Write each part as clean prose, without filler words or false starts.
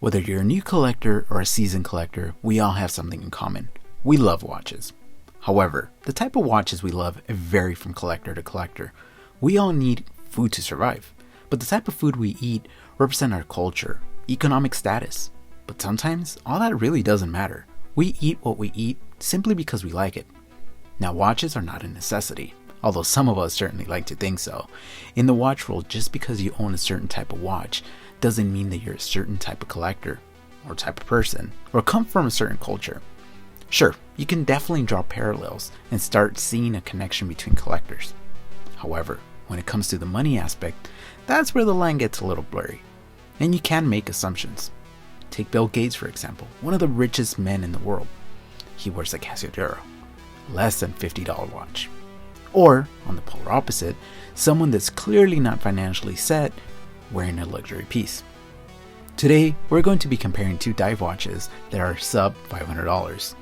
Whether you're a new collector or a seasoned collector, we all have something in common. We love watches. However, the type of watches we love vary from collector to collector. We all need food to survive, but the type of food we eat represent our culture, economic status. But sometimes, all that really doesn't matter. We eat what we eat simply because we like it. Now, watches are not a necessity, although some of us certainly like to think so. In the watch world, just because you own a certain type of watch doesn't mean that you're a certain type of collector, or type of person, or come from a certain culture. Sure, you can definitely draw parallels and start seeing a connection between collectors. However, when it comes to the money aspect, that's where the line gets a little blurry, and you can make assumptions. Take Bill Gates, for example, one of the richest men in the world. He wears a Casio, less than $50 watch. Or, on the polar opposite, someone that's clearly not financially set, wearing a luxury piece. Today, we're going to be comparing two dive watches that are sub $500.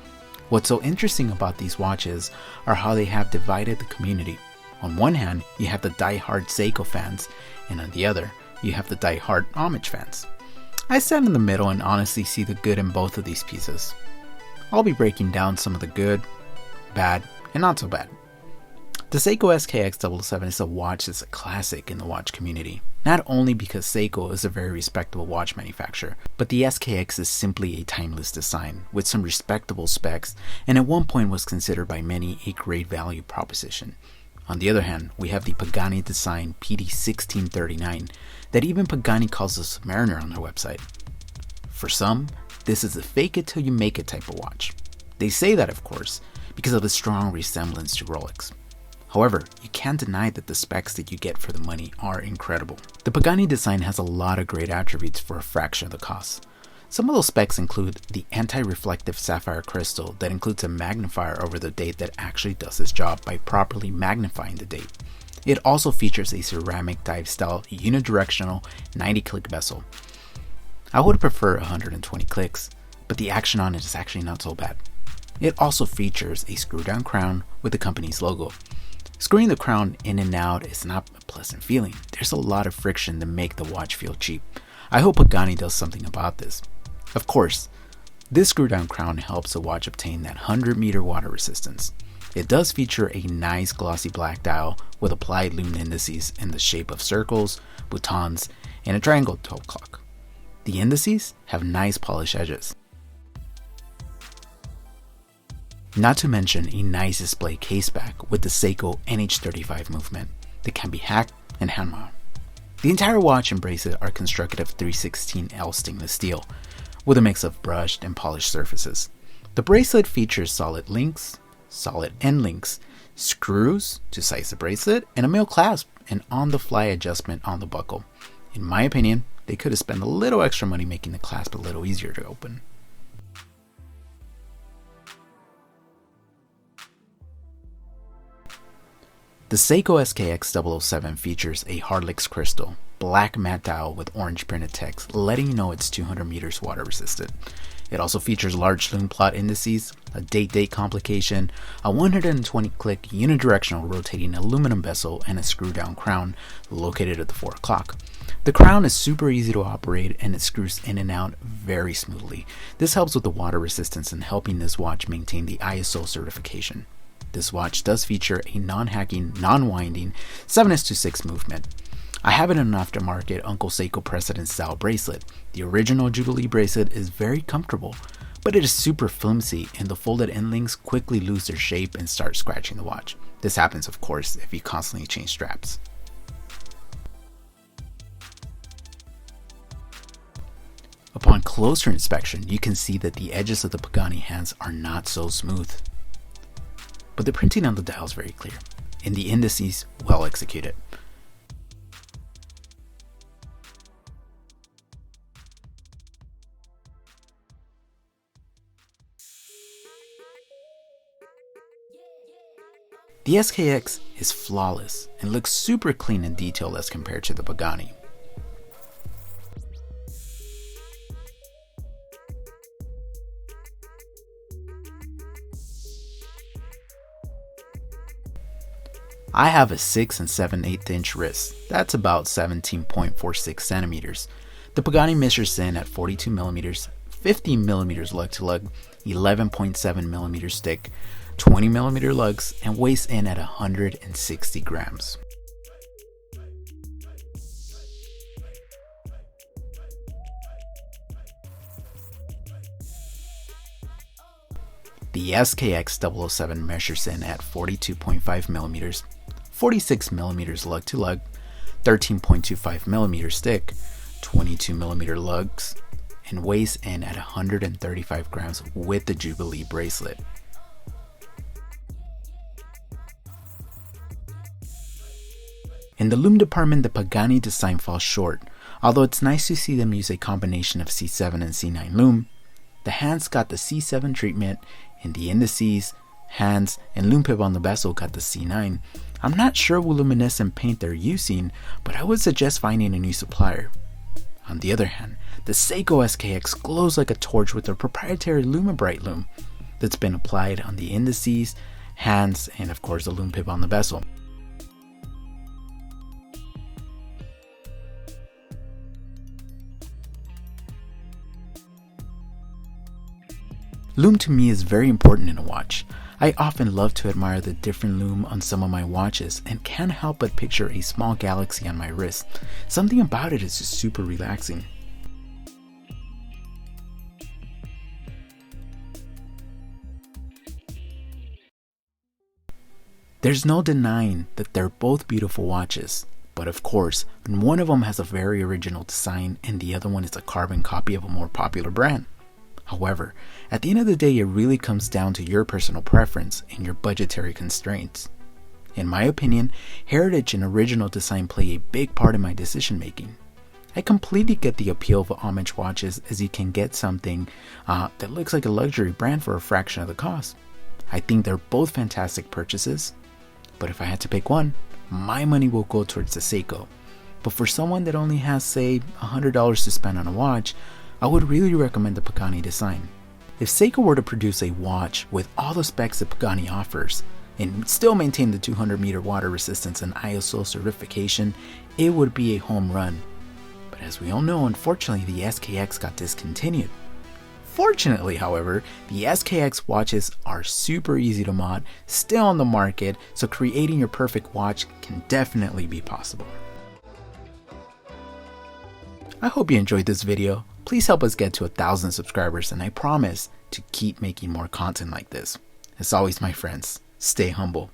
What's so interesting about these watches are how they have divided the community. On one hand, you have the die-hard Seiko fans, and on the other, you have the die-hard homage fans. I stand in the middle and honestly see the good in both of these pieces. I'll be breaking down some of the good, bad, and not so bad. The Seiko SKX007 is a watch that's a classic in the watch community, not only because Seiko is a very respectable watch manufacturer, but the SKX is simply a timeless design with some respectable specs, and at one point was considered by many a great value proposition. On the other hand, we have the Pagani design PD-1639 that even Pagani calls a Submariner on their website. For some, this is a fake it till you make it type of watch. They say that, of course, because of the strong resemblance to Rolex. However, you can't deny that the specs that you get for the money are incredible. The Pagani design has a lot of great attributes for a fraction of the cost. Some of those specs include the anti-reflective sapphire crystal that includes a magnifier over the date that actually does its job by properly magnifying the date. It also features a ceramic dive style unidirectional 90-click bezel. I would prefer 120 clicks, but the action on it is actually not so bad. It also features a screw-down crown with the company's logo. Screwing the crown in and out is not a pleasant feeling. There's a lot of friction to make the watch feel cheap. I hope Pagani does something about this. Of course, this screw-down crown helps the watch obtain that 100-meter water resistance. It does feature a nice glossy black dial with applied lumen indices in the shape of circles, boutons, and a triangle toe clock. The indices have nice polished edges. Not to mention a nice display case back with the Seiko NH35 movement that can be hacked and hand mounted. The entire watch and bracelet are constructed of 316L stainless steel with a mix of brushed and polished surfaces. The bracelet features solid links, solid end links, screws to size the bracelet, and a male clasp and on-the-fly adjustment on the buckle. In my opinion, they could have spent a little extra money making the clasp a little easier to open. The Seiko SKX007 features a Hardlex crystal, black matte dial with orange printed text letting you know it's 200 meters water resistant. It also features large lume plot indices, a date complication, a 120 click unidirectional rotating aluminum bezel, and a screw down crown located at the 4 o'clock. The crown is super easy to operate and it screws in and out very smoothly. This helps with the water resistance and helping this watch maintain the ISO certification. This watch does feature a non-hacking, non-winding 7s-6 movement. I have it in an aftermarket Uncle Seiko President style bracelet. The original Jubilee bracelet is very comfortable, but it is super flimsy and the folded end links quickly lose their shape and start scratching the watch. This happens, of course, if you constantly change straps. Upon closer inspection, you can see that the edges of the Pagani hands are not so smooth. But the printing on the dial is very clear, and the indices well executed. The SKX is flawless and looks super clean and detailed as compared to the Pagani. I have a 6 7/8 inch wrist, that's about 17.46 centimeters. The Pagani measures in at 42mm, 50mm lug to lug, 11.7mm thick, 20mm lugs, and weighs in at 160 grams. The SKX007 measures in at 42.5mm, 46mm lug to lug, 13.25mm thick, 22mm lugs, and weighs in at 135 grams with the Jubilee bracelet. In the loom department, the Pagani design falls short. Although it's nice to see them use a combination of C7 and C9 loom, the hands got the C7 treatment, and the indices, hands, and loom pip on the bezel got the C9. I'm not sure what luminescent paint they're using, but I would suggest finding a new supplier. On the other hand, the Seiko SKX glows like a torch with their proprietary Lumibright loom that's been applied on the indices, hands, and of course the loom pip on the bezel. Loom to me is very important in a watch. I often love to admire the different loom on some of my watches and can't help but picture a small galaxy on my wrist. Something about it is just super relaxing. There's no denying that they're both beautiful watches, but of course, one of them has a very original design and the other one is a carbon copy of a more popular brand. However, at the end of the day, it really comes down to your personal preference and your budgetary constraints. In my opinion, heritage and original design play a big part in my decision making. I completely get the appeal of homage watches, as you can get something that looks like a luxury brand for a fraction of the cost. I think they're both fantastic purchases, but if I had to pick one, my money will go towards the Seiko. But for someone that only has, say, $100 to spend on a watch, I would really recommend the Pagani design. If Seiko were to produce a watch with all the specs that Pagani offers and still maintain the 200-meter water resistance and ISO certification, it would be a home run. But as we all know, unfortunately, the SKX got discontinued. Fortunately, however, the SKX watches are super easy to mod, still on the market, so creating your perfect watch can definitely be possible. I hope you enjoyed this video. Please help us get to 1,000 subscribers, and I promise to keep making more content like this. As always, my friends, stay humble.